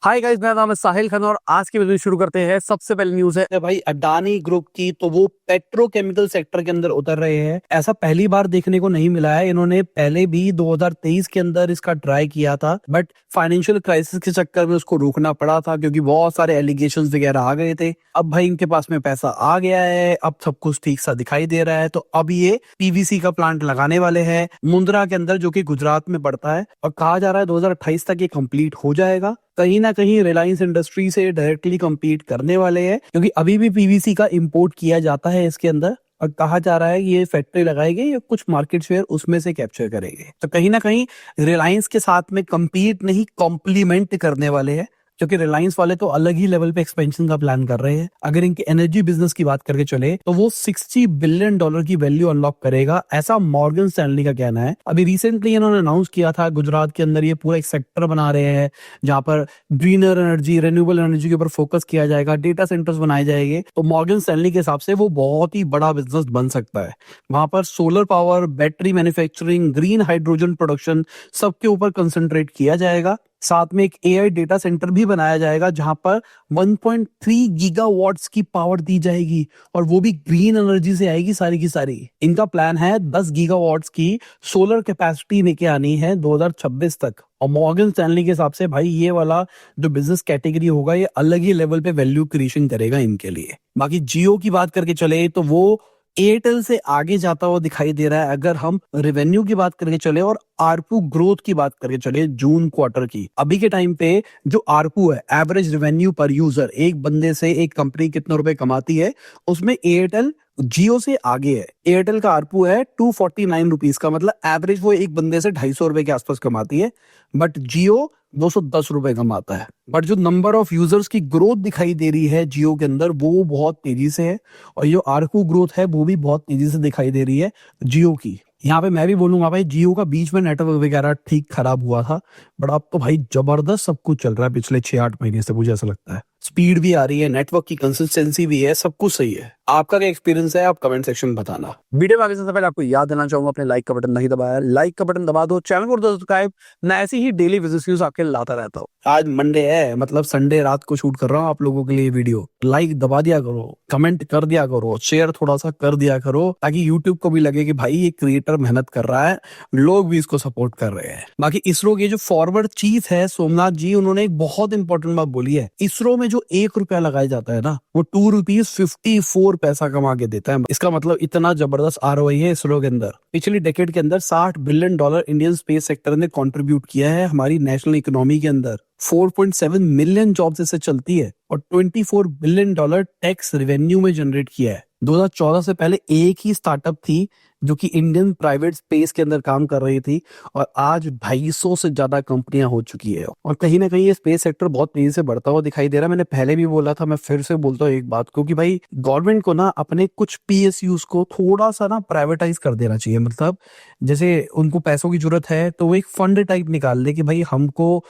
Hi guys, मेरा नाम है साहिल खान और आज की वीडियो शुरू करते हैं। सबसे पहले न्यूज है भाई अडानी ग्रुप की, तो वो पेट्रोकेमिकल सेक्टर के अंदर उतर रहे हैं। ऐसा पहली बार देखने को नहीं मिला है। इन्होंने पहले भी 2023 के अंदर इसका ट्राई किया था, बट फाइनेंशियल क्राइसिस के चक्कर में उसको रोकना पड़ा था क्योंकि बहुत सारे एलिगेशंस वगैरह आ गए थे। अब भाई इनके पास में पैसा आ गया है, अब सब कुछ ठीक सा दिखाई दे रहा है, तो अब ये पीवीसी का प्लांट लगाने वाले हैं मुंद्रा के अंदर, जो कि गुजरात में पड़ता है, और कहा जा रहा है 2028 तक ये कंप्लीट हो जाएगा। कहीं ना कहीं रिलायंस इंडस्ट्री से डायरेक्टली compete करने वाले हैं क्योंकि अभी भी पीवीसी का इंपोर्ट किया जाता है इसके अंदर, और कहा जा रहा है ये फैक्ट्री लगाएंगे या कुछ मार्केट शेयर उसमें से कैप्चर करेंगे। तो कहीं ना कहीं रिलायंस के साथ में compete नहीं, कॉम्प्लीमेंट करने वाले हैं, क्योंकि रिलायंस वाले तो अलग ही लेवल पे एक्सपेंशन का प्लान कर रहे हैं। अगर इनके एनर्जी बिजनेस की बात करके चले तो वो $60 बिलियन की वैल्यू अनलॉक करेगा, ऐसा मॉर्गन स्टैनली का कहना है। अभी रिसेंटली इन्होंने अनाउंस किया था गुजरात के अंदर ये पूरा एक सेक्टर बना रहे हैं जहां पर ग्रीनर एनर्जी, रिन्यूएबल एनर्जी के ऊपर फोकस किया जाएगा, डेटा सेंटर्स बनाए जाएंगे। तो मॉर्गन स्टैनली के हिसाब से वो बहुत ही बड़ा बिजनेस बन सकता है। वहां पर solar power, battery manufacturing, green hydrogen production, सबके ऊपर कंसंट्रेट किया जाएगा। साथ में एक एआई डेटा सेंटर भी बनाया जाएगा जहां पर 1.3 गीगावाट्स की पावर दी जाएगी, और वो भी ग्रीन एनर्जी से आएगी सारी की सारी। इनका प्लान है 10 गीगावाट्स की सोलर कैपेसिटी लेके आनी है 2026 तक। और मॉर्गन स्टैनली के हिसाब से भाई ये वाला जो बिजनेस कैटेगरी होगा ये अलग ही लेवल पे वैल्यू क्रिएशन करेगा इनके लिए। बाकी जियो की बात करके चले तो वो एयरटेल से आगे जाता हुआ दिखाई दे रहा है। अगर हम रेवेन्यू की बात करके चले और आरपू ग्रोथ की बात करके चले जून क्वार्टर की, अभी के टाइम पे जो आरपू है, एवरेज रेवेन्यू पर यूजर, एक बंदे से एक कंपनी कितना रुपए कमाती है, उसमें एयरटेल जियो से आगे है। एयरटेल का आरपू है 249 रुपीज का, मतलब एवरेज वो एक बंदे से 250 रुपए के आसपास कमाती है, बट जियो 210 रुपए कमाता है। बट जो नंबर ऑफ यूजर्स की ग्रोथ दिखाई दे रही है जियो के अंदर वो बहुत तेजी से है, और जो आरपू ग्रोथ है वो भी बहुत तेजी से दिखाई दे रही है जियो की। यहाँ पे मैं भी बोलूंगा भाई, जियो का बीच में नेटवर्क वगैरह ठीक खराब हुआ था, बट अब तो भाई जबरदस्त सब कुछ चल रहा है पिछले 6-8 महीने से, मुझे ऐसा लगता है। स्पीड भी आ रही है, नेटवर्क की कंसिस्टेंसी भी है, सब कुछ सही है। आपका क्या एक्सपीरियंस है, आप कमेंट सेक्शन में बताना। वीडियो में आगे से पहले आपको याद देना चाहूंगा, अपने लाइक का बटन नहीं दबाया, लाइक का बटन दबा दो, चैनल को सब्सक्राइब, मैं ऐसी ही डेली बिजनेस न्यूज आपके लाता रहता हूँ। आज मंडे है, मतलब संडे रात को शूट कर रहा हूँ आप लोगों के लिए वीडियो। लाइक दबा दिया करो, कमेंट कर दिया करो, शेयर थोड़ा सा कर दिया करो, ताकि यूट्यूब को भी लगे कि भाई ये क्रिएटर मेहनत कर रहा है, लोग भी इसको सपोर्ट कर रहे हैं। बाकी इसरो के जो फॉरवर्ड चीफ है सोमनाथ जी, उन्होंने एक बहुत इंपॉर्टेंट बात बोली है। इसरो में जो ₹1 लगाया जाता है ना, वो ₹2.54 पैसा कमा के देता है। इसका मतलब इतना जबरदस्त आरओआई है इसरो के अंदर। पिछली डेकेड के अंदर $60 बिलियन इंडियन स्पेस सेक्टर ने कंट्रीब्यूट किया है हमारी नेशनल इकोनॉमी के अंदर। 4.7 मिलियन जॉब्स इससे चलती है, और $24 बिलियन टैक्स रेवेन्यू में जनरेट किया है। 2014 से पहले एक ही स्टार्टअप थी जो कि इंडियन प्राइवेट स्पेस के अंदर काम कर रही थी, और आज 250 से ज्यादा कंपनियां हो चुकी है। और कहीं ना कहीं ये स्पेस सेक्टर बहुत तेजी से बढ़ता हुआ दिखाई दे रहा है। मैंने पहले भी बोला था, मैं फिर से बोलता हूँ एक बात को, कि भाई गवर्नमेंट को ना अपने कुछ पीएसयूज को थोड़ा सा ना प्राइवेटाइज कर देना चाहिए। मतलब जैसे उनको पैसों की जरूरत है तो वो एक फंड टाइप निकाल दे कि भाई हमको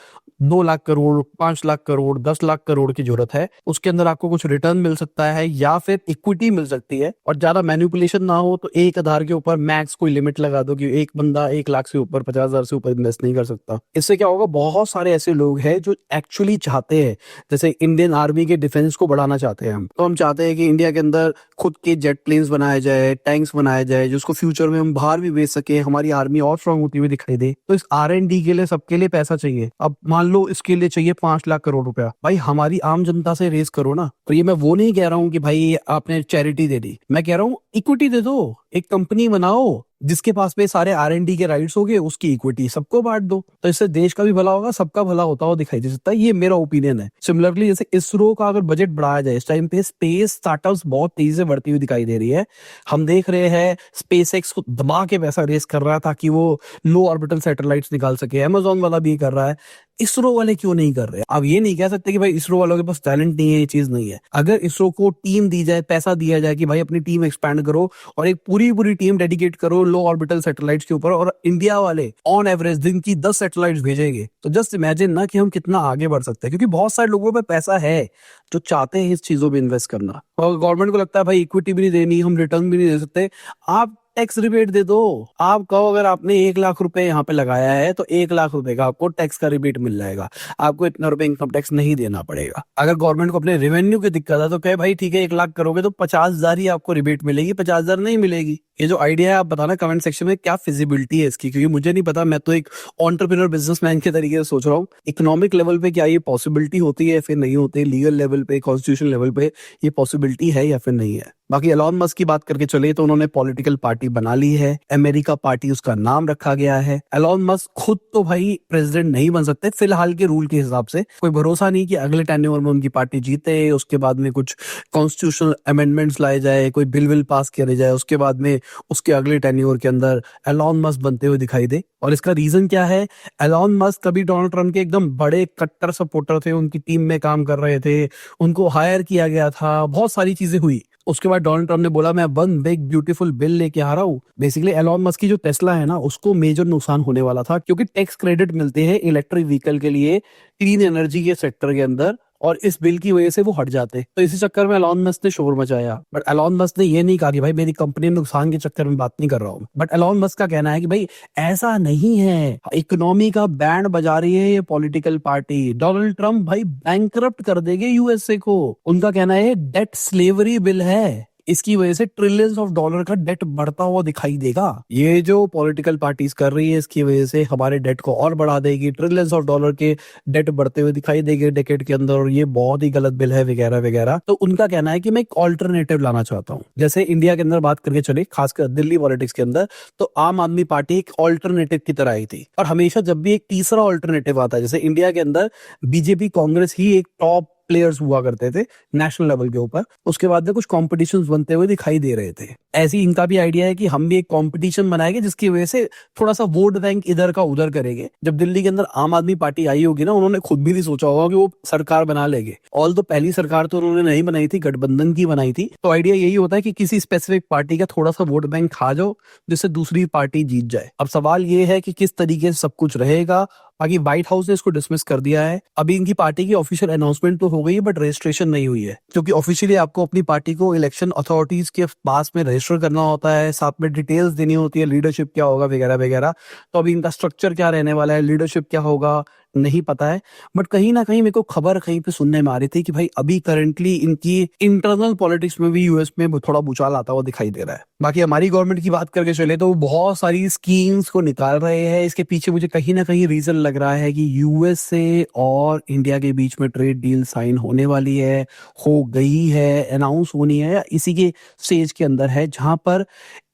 2 लाख करोड़, 5 लाख करोड़, 10 लाख करोड़ की जरूरत है, उसके अंदर आपको कुछ रिटर्न मिल सकता है या फिर इक्विटी मिल सकती है, और ज्यादा मैनिपुलेशन ना हो तो एक आधार के ऊपर मैक्स कोई लिमिट लगा दो कि एक बंदा 1 लाख से ऊपर, 50,000 से ऊपर इन्वेस्ट नहीं कर सकता। इससे क्या होगा, बहुत सारे ऐसे लोग हैं जो एक्चुअली चाहते हैं, जैसे इंडियन आर्मी के डिफेंस को बढ़ाना चाहते हैं हम, तो हम चाहते हैं कि इंडिया के अंदर खुद के जेट प्लेन्स बनाए जाए, टैंक्स बनाए जाए, जिसको फ्यूचर में हम बाहर भी बेच सके, हमारी आर्मी और स्ट्रांग होती हुई दिखाई दे। तो इस R&D के लिए सबके लिए पैसा चाहिए। अब मान लो इसके लिए चाहिए 5 लाख करोड़ रुपया, भाई हमारी आम जनता से रेस करो ना। तो ये मैं वो नहीं कह रहा हूँ कि भाई आपने चैरिटी दे दी, मैं कह रहा हूँ इक्विटी दे दो, एक कंपनी बनाओ जिसके पास पे सारे R&D के राइट्स हो गए, उसकी इक्विटी सबको बांट दो, तो इससे देश का भी भला होगा, सबका भला होता हुआ दिखाई दे सकता है। ये मेरा ओपिनियन है। सिमिलरली जैसे इसरो का अगर बजट बढ़ाया जाए, इस टाइम पे स्पेस स्टार्टअप्स बहुत तेजी से बढ़ती हुई दिखाई दे रही है। हम देख रहे हैं स्पेसएक्स को दबा के पैसा रेस कर रहा है ताकि वो लो ऑर्बिटल सैटेलाइट्स निकाल सके, अमेजोन वाला भी कर रहा है, इसरो वाले क्यों नहीं कर रहे? अब ये नहीं कह सकते कि भाई इसरो वालों के पास टैलेंट नहीं है, ये चीज नहीं है। अगर इसरो को टीम दी जाए, पैसा दिया जाए कि भाई अपनी टीम एक्सपैंड करो और एक पूरी टीम डेडिकेट करो लो ऑर्बिटल सैटेलाइट्स के ऊपर, और इंडिया वाले ऑन एवरेज दिन की 10 सैटेलाइट्स भेजेंगे, तो जस्ट इमेजिन ना कि हम कितना आगे बढ़ सकते हैं। क्योंकि बहुत सारे लोगों पे पैसा है जो चाहते हैं इस चीजों में इन्वेस्ट करना, और गवर्नमेंट को लगता है भाई इक्विटी भी नहीं देनी, हम रिटर्न भी नहीं दे सकते। आप टैक्स रिबेट दे दो। आप कहो अगर आपने 1 लाख रुपए यहाँ पे लगाया है तो 1 लाख रुपए का आपको टैक्स का रिबेट मिल जाएगा, आपको इतना रुपए इनकम टैक्स नहीं देना पड़ेगा। अगर गवर्नमेंट को अपने रेवेन्यू की दिक्कत है तो कहे भाई ठीक है 1 लाख करोगे तो 50,000 ही आपको रिबेट मिलेगी, 50,000 नहीं मिलेगी। ये जो आइडिया है आप बताना कमेंट सेक्शन में क्या फिजिबिलिटी है इसकी, क्योंकि मुझे नहीं पता, मैं तो एक एंटरप्रेन्योर बिजनेसमैन के तरीके से सोच रहा हूँ। इकोनॉमिक लेवल पे क्या ये पॉसिबिलिटी होती है फिर नहीं होती, लीगल लेवल पे कॉन्स्टिट्यूशन लेवल पे ये पॉसिबिलिटी है या फिर नहीं है। बाकी एलॉन मस्क की बात करके चले तो उन्होंने पॉलिटिकल पार्टी बना ली है, अमेरिका पार्टी उसका नाम रखा गया है। एलॉन मस्क खुद तो भाई प्रेसिडेंट नहीं बन सकते फिलहाल के रूल के हिसाब से, कोई भरोसा नहीं कि अगले टेन्योर में उनकी पार्टी जीते, उसके बाद में कुछ कॉन्स्टिट्यूशनल अमेंडमेंट्स लाए जाए, कोई बिल पास किया जाए, उसके बाद में उसके अगले टेन्योर के अंदर एलॉन मस्क बनते हुए दिखाई दे। और इसका रीजन क्या है, एलॉन मस्क कभी डोनाल्ड ट्रम्प के एकदम बड़े कट्टर सपोर्टर थे, उनकी टीम में काम कर रहे थे, उनको हायर किया गया था, बहुत सारी चीजें हुई। उसके बाद डोनाल्ड ट्रम्प ने बोला मैं वन बिग ब्यूटीफुल बिल लेके आ रहा हूँ। बेसिकली एलॉन मस्क की जो टेस्ला है ना उसको मेजर नुकसान होने वाला था, क्योंकि टैक्स क्रेडिट मिलते हैं इलेक्ट्रिक व्हीकल के लिए क्लीन एनर्जी के सेक्टर के अंदर, और इस बिल की वजह से वो हट जाते। तो इसी चक्कर में एलॉन मस्क ने शोर मचाया। बट एलॉन मस्क ने ये नहीं कहा कि भाई मेरी कंपनी नुकसान के चक्कर में बात नहीं कर रहा हूँ। बट एलॉन मस्क का कहना है कि भाई ऐसा नहीं है, इकोनॉमी का बैंड बजा रही है ये पॉलिटिकल पार्टी, डोनाल्ड ट्रम्प भाई बैंकरप्ट कर देंगे यूएसए को। उनका कहना है डेट स्लेवरी बिल है, इसकी वजह से ट्रिलियंस ऑफ डॉलर का डेट बढ़ता हुआ दिखाई देगा। ये जो पॉलिटिकल पार्टीज कर रही है इसकी वजह से हमारे डेट को और बढ़ा देगी, ट्रिलियंस ऑफ डॉलर के डेट बढ़ते हुए दिखाई देंगे डेकेड के अंदर, और ये बहुत ही गलत बिल है वगैरह वगैरह। तो उनका कहना है कि मैं एक ऑल्टरनेटिव लाना चाहता हूँ। जैसे इंडिया के अंदर बात करके चले, खासकर दिल्ली पॉलिटिक्स के अंदर, तो आम आदमी पार्टी एक ऑल्टरनेटिव की तरह आई थी। और हमेशा जब भी एक तीसरा ऑल्टरनेटिव आता है, जैसे इंडिया के अंदर बीजेपी कांग्रेस ही एक टॉप प्लेयर्स हुआ करते थे नेशनल लेवल के ऊपर, उसके बाद में कुछ कॉम्पिटिशन्स बनते हुए दिखाई दे रहे थे। ऐसी इनका भी आइडिया है कि हम भी एक कंपटीशन बनाएंगे जिसकी वजह से थोड़ा सा वोट बैंक इधर का उधर करेंगे। जब दिल्ली के अंदर आम आदमी पार्टी आई होगी ना, उन्होंने खुद भी नहीं सोचा होगा कि वो सरकार बना लेंगे। ऑल तो पहली सरकार तो उन्होंने नहीं बनाई थी, गठबंधन की बनाई थी। तो आइडिया यही होता है कि किसी स्पेसिफिक पार्टी का थोड़ा सा वोट बैंक खा जाओ जिससे दूसरी पार्टी जीत जाए। अब सवाल ये है कि किस तरीके से सब कुछ रहेगा। बाकी व्हाइट हाउस ने इसको डिसमिस कर दिया है। अभी इनकी पार्टी की ऑफिशियल अनाउंसमेंट तो हो गई है बट रजिस्ट्रेशन नहीं हुई है, क्योंकि ऑफिशियली आपको अपनी पार्टी को इलेक्शन अथॉरिटीज के पास में रजिस्टर करना होता है, साथ में डिटेल्स देनी होती है, लीडरशिप क्या होगा वगैरह वगैरह। तो अभी इनका स्ट्रक्चर क्या रहने वाला है, लीडरशिप क्या होगा, नहीं पता है। बट कहीं ना कहीं मेरे को खबर कहीं पे सुनने में आ रही थी कि भाई अभी करंटली इनकी इंटरनल पॉलिटिक्स में भी यूएस में थोड़ा भूचाल आता हुआ दिखाई दे रहा है। बाकी हमारी गवर्नमेंट की बात करके चले तो बहुत सारी स्कीम्स को निकाल रहे हैं। इसके पीछे मुझे कहीं ना कहीं रीजन लग रहा है कि यूएसए और इंडिया के बीच में ट्रेड डील साइन होने वाली है, हो गई है, अनाउंस होनी है, या इसी के स्टेज के अंदर है, जहां पर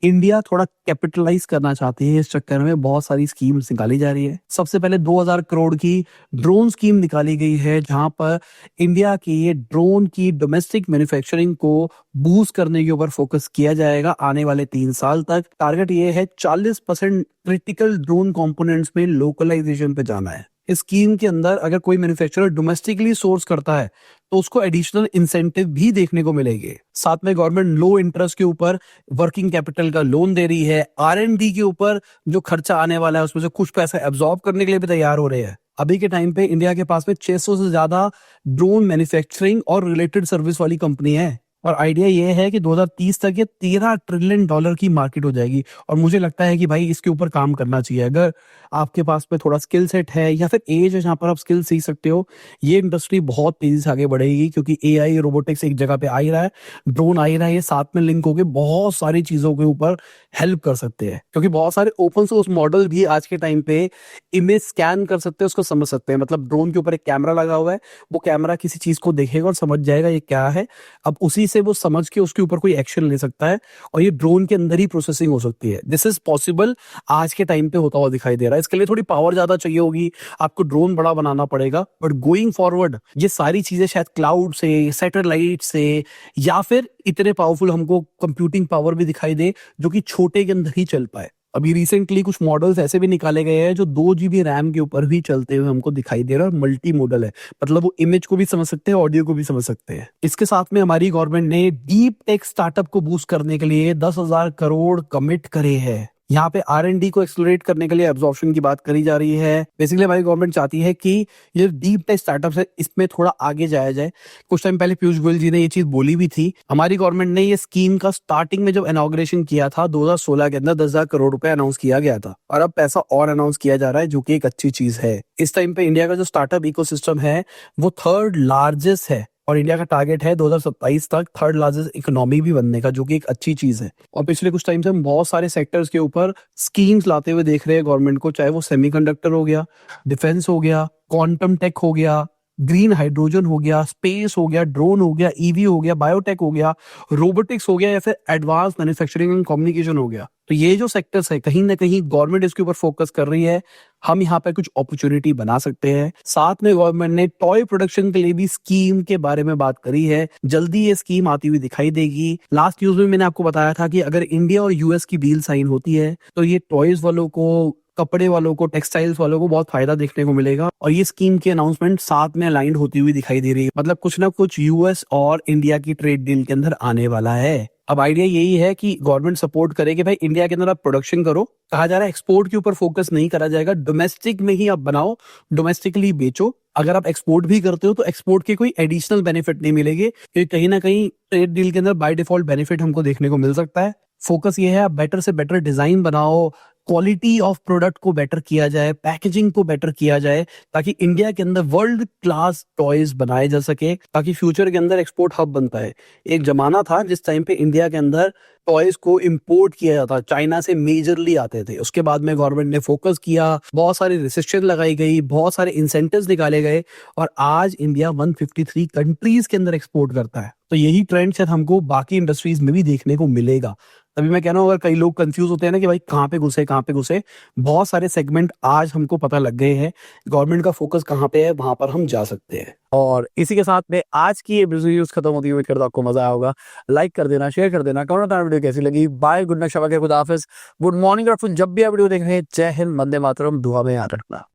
इंडिया थोड़ा कैपिटलाइज करना चाहती है। इस चक्कर में बहुत सारी स्कीम्स निकाली जा रही है। सबसे पहले 2000 करोड़ की ड्रोन स्कीम निकाली गई है, जहां पर इंडिया की ये ड्रोन की डोमेस्टिक मैन्युफैक्चरिंग को बूस्ट करने के ऊपर फोकस किया जाएगा आने वाले 3 साल तक। टारगेट ये है 40% क्रिटिकल ड्रोन कंपोनेंट्स में लोकलाइजेशन पे जाना है। इस स्कीम के अंदर अगर कोई मैन्युफैक्चरर डोमेस्टिकली सोर्स करता है तो उसको एडिशनल इंसेंटिव भी देखने को मिलेंगे। साथ में गवर्नमेंट लो इंटरेस्ट के ऊपर वर्किंग कैपिटल का लोन दे रही है। R&D के ऊपर जो खर्चा आने वाला है उसमें से कुछ पैसा एब्जॉर्ब करने के लिए भी तैयार हो रहे हैं। अभी के टाइम पे इंडिया के पास में 600 से ज्यादा ड्रोन मैन्युफैक्चरिंग और रिलेटेड सर्विस वाली कंपनी है, और आइडिया ये है कि 2030 तक ये $13 ट्रिलियन की मार्केट हो जाएगी। और मुझे लगता है कि भाई इसके ऊपर काम करना चाहिए। अगर आपके पास में थोड़ा स्किल सेट है या फिर एज है जहां पर आप स्किल सीख सकते हो, ये इंडस्ट्री बहुत तेजी से आगे बढ़ेगी, क्योंकि AI रोबोटिक्स एक जगह पे आ ही रहा है, ड्रोन आ ही रहा है, ये साथ में लिंक होकर बहुत सारी चीजों के ऊपर हेल्प कर सकते हैं। क्योंकि बहुत सारे ओपन सोर्स मॉडल भी आज के टाइम पे इमेज स्कैन कर सकते हैं, उसको समझ सकते हैं। मतलब ड्रोन के ऊपर एक कैमरा लगा हुआ है, वो कैमरा किसी चीज को देखेगा और समझ जाएगा ये क्या है। अब उसी से वो समझ के उसके ऊपर कोई एक्शन ले सकता है, और ये ड्रोन के अंदर ही प्रोसेसिंग हो सकती है। दिस इज पॉसिबल, आज के टाइम पे होता हुआ दिखाई दे रहा है। इसके लिए थोड़ी पावर ज्यादा चाहिए होगी, आपको ड्रोन बड़ा बनाना पड़ेगा, बट गोइंग फॉरवर्ड ये सारी चीजें शायद क्लाउड से, सैटेलाइट से, या फिर इतने पावरफुल हमको कंप्यूटिंग पावर भी दिखाई दे जो कि छोटे के अंदर ही चल पाए। अभी रिसेंटली कुछ मॉडल्स ऐसे भी निकाले गए हैं जो 2 GB रैम के ऊपर भी चलते हुए हमको दिखाई दे रहा है, और मल्टी मोडल है, मतलब वो इमेज को भी समझ सकते हैं, ऑडियो को भी समझ सकते हैं। इसके साथ में हमारी गवर्नमेंट ने डीप टेक स्टार्टअप को बूस्ट करने के लिए 10,000 करोड़ कमिट करे हैं। यहाँ पे R&D को एक्सप्लोरेट करने के लिए एब्जॉर्प्शन की बात करी जा रही है। बेसिकली हमारी गवर्नमेंट चाहती है कि ये डीप टेक स्टार्टअप्स है इसमें थोड़ा आगे जाया जाए। कुछ टाइम पहले पीयूष गोयल जी ने ये चीज बोली भी थी। हमारी गवर्नमेंट ने ये स्कीम का स्टार्टिंग में जब इनॉग्रेशन किया था 2016 के अंदर 10,000 करोड़ रुपए अनाउंस किया गया था, और अब पैसा और अनाउंस किया जा रहा है, जो कि एक अच्छी चीज है। इस टाइम पे इंडिया का जो स्टार्टअप इकोसिस्टम है वो थर्ड लार्जेस्ट है, और इंडिया का टारगेट है 2027 तक थर्ड लार्जेस्ट इकोनॉमी भी बनने का, जो कि एक अच्छी चीज है। और पिछले कुछ टाइम से हम बहुत सारे सेक्टर्स के ऊपर स्कीम्स लाते हुए देख रहे हैं गवर्नमेंट को, चाहे वो सेमीकंडक्टर हो गया, डिफेंस हो गया, क्वांटम टेक हो गया, ग्रीन हाइड्रोजन हो गया, स्पेस हो गया, ड्रोन हो गया, ईवी हो गया, बायोटेक हो गया, रोबोटिक्स हो गया, या फिर एडवांस मैन्युफैक्चरिंग एंड कम्युनिकेशन हो गया। तो ये जो सेक्टर्स है कहीं ना कहीं गवर्नमेंट इसके ऊपर फोकस कर रही है। हम यहाँ पे कुछ अपॉर्चुनिटी बना सकते हैं। साथ में गवर्नमेंट ने टॉय प्रोडक्शन के लिए भी स्कीम के बारे में बात करी है। जल्दी ये स्कीम आती हुई दिखाई देगी। लास्ट न्यूज में मैंने आपको बताया था कि अगर इंडिया और यूएस की डील साइन होती है तो ये टॉयज वालों को, कपड़े वालों को, टेक्सटाइल्स वालों को बहुत फायदा देखने को मिलेगा। और ये स्कीम की अनाउंसमेंट साथ में अलाइंड होती हुई दिखाई दे रही है। मतलब कुछ ना कुछ यूएस और इंडिया की ट्रेड डील के अंदर आने वाला है। अब आइडिया यही है कि गवर्नमेंट सपोर्ट करे कि भाई इंडिया के अंदर आप प्रोडक्शन करो। कहा जा रहा है एक्सपोर्ट के ऊपर फोकस नहीं करा जाएगा, डोमेस्टिक में ही आप बनाओ, डोमेस्टिकली बेचो। अगर आप एक्सपोर्ट भी करते हो तो एक्सपोर्ट के कोई एडिशनल बेनिफिट नहीं मिलेंगे, क्योंकि कहीं ना कहीं ट्रेड डील के अंदर बाय डिफॉल्ट बेनिफिट हमको देखने को मिल सकता है। फोकस ये है आप बेटर से बेटर डिजाइन बनाओ, क्वालिटी ऑफ प्रोडक्ट को बेटर किया जाए, पैकेजिंग को बेटर किया जाए, ताकि इंडिया के अंदर वर्ल्ड क्लास टॉयज बनाए जा सके, ताकि फ्यूचर के अंदर एक्सपोर्ट हब बनता है। एक जमाना था जिस टाइम पे इंडिया के अंदर टॉयज को इंपोर्ट किया जाता, चाइना से मेजरली आते थे। उसके बाद में गवर्नमेंट ने फोकस किया, बहुत सारी रिस्ट्रिक्शन लगाई गई, बहुत सारे इंसेंटिव्स निकाले गए, और आज इंडिया 153 कंट्रीज के अंदर एक्सपोर्ट करता है। तो यही ट्रेंड शायद हमको बाकी इंडस्ट्रीज में भी देखने को मिलेगा। तभी मैं कह रहा हूँ, अगर कई लोग कंफ्यूज होते हैं ना कि भाई कहाँ पे घुसे कहाँ पे घुसे, बहुत सारे सेगमेंट आज हमको पता लग गए हैं। गवर्नमेंट का फोकस कहाँ पे है, वहां पर हम जा सकते हैं। और इसी के साथ में आज की ये न्यूज खत्म होती है। उम्मीद करता हूं आपको मजा आया होगा। लाइक कर देना, शेयर कर देना, कमेंट बताना वीडियो कैसी लगी। बाय, गुड नाइट, शबा के खुदा हाफिज, गुड मॉर्निंग। जब भी आप वीडियो देख रहे हैं, जय हिंद, वंदे मातरम, दुआ में याद रखना।